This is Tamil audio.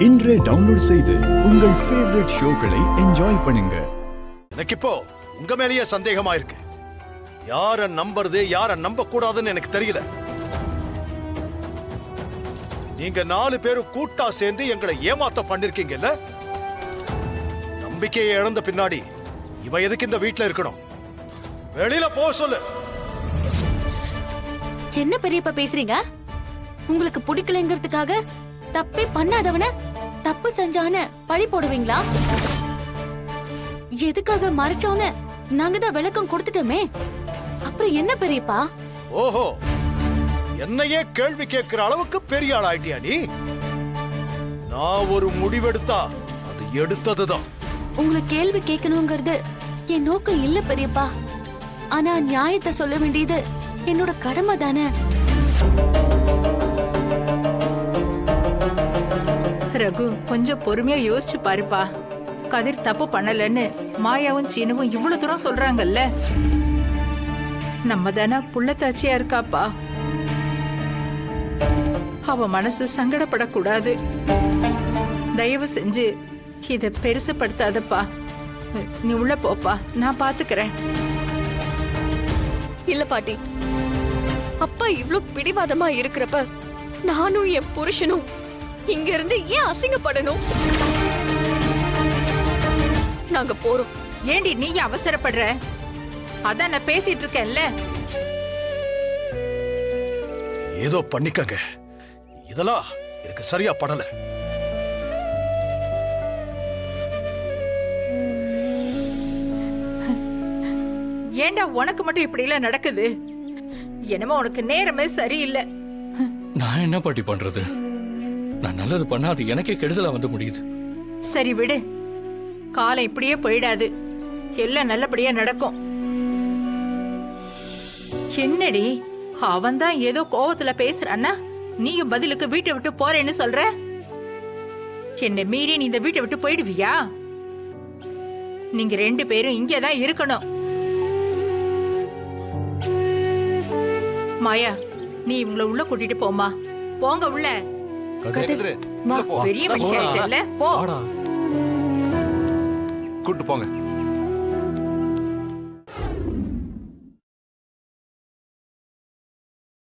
இன்றே டவுன்லோட் செய்து உங்கள் ஃபேவரட் ஷோக்களை என்ஜாய் பண்ணுங்க. எனக்கு இப்போ உங்க மேலேயே சந்தேகமா இருக்கு. யார நம்புறது யார நம்ப கூடாதுன்னு எனக்கு தெரியல. நீங்க 4 பேரும் கூட்டா சேர்ந்து எங்களை ஏமாத்த பண்ணிருக்கீங்கல்ல. நம்பிக்கையை இழந்த பின்னாடி இவன் எதுக்கு இந்த வீட்டுல இருக்கணும்? வெளியில போக சொல்லு. என்ன பெரியப்பா பேசுறீங்க? உங்களுக்கு பிடிக்கலங்கிறதுக்காக தப்பே பண்ணாதவன தப்பு செஞ்சான்னு பழி போடுவீங்களா? எதுக்காக மறைச்சோன்னு நாங்க தான் விளக்கம் கொடுத்துட்டோமே, அப்புறம் என்ன பெரியப்பா? ஓஹோ, என்னையே கேள்வி கேட்கிற அளவுக்கு பெரிய ஆள் ஆயிட்டியா நீ? நான் ஒரு முடிவெடுத்தா அது எடுத்ததுதான். உங்களுக்கு கேள்வி கேட்கணுங்கிறது என் நோக்கம் இல்ல பெரியப்பா. ஆனா நியாயத்தை சொல்ல வேண்டியது என்னோட கடமை தானே. ரகு, கொஞ்சம் பொறுமையா யோசிச்சு பாருப்பா. கதிர் தப்பு பண்ணலன்னு மாயாவும் சீனுவும் இவ்வளவு தூரம் சொல்றாங்கல்ல. நம்ம தானே புள்ளத்தாச்சியா இருக்காப்பா. அவ மனசு சங்கடப்படக்கூடாது. தயவு செஞ்சு இத பெருசுப்படுத்தாதப்பா. நீ உள்ள போப்பா, நான் பாத்துக்கிறேன். இல்ல பாட்டி, அப்பா இவ்ளோ பிடிவாதமா இருக்கிறப்ப நானும் என் புருஷனும் இங்க இருந்து ஏன் அசிங்கப்படணும்? நாங்க போறோம். ஏண்டி நீ அவசரப்படுற? அதான் நான் பேசிட்டு இருக்கேன்ல. ஏதோ பண்ணிக்கங்க, இதெல்லாம் எனக்கு சரியா படல. ஏண்டா உனக்கு மட்டும் இப்படி எல்லாம் நடக்குது? என்னமோ உனக்கு நேரமே சரியில்லை. நான் என்ன பாட்டி பண்றது? நான் நல்லது பண்ணா அது எனக்கே கெடுதலா வந்து முடியுது. சரி விடு, காலம் இப்படியே போயிடாது. எல்லாம் நல்லபடியா நடக்கும். என்னடி அவன் தான் ஏதோ கோவத்துல பேசுறான்னா நீயும் பதிலுக்கு வீட்டை விட்டு போறேன்னு சொல்ற? என்ன மீறி நீ இந்த வீட்டை விட்டு போயிடுவியா? நீங்க 2 பேரும் இங்கதான் இருக்கணும். மாயா, நீ இவங்கள உள்ள கூட்டிட்டு போமா. போங்க உள்ள. பெரிய மனுஷன் ஆயிட்டல்ல, போ. கூட்டு போங்க.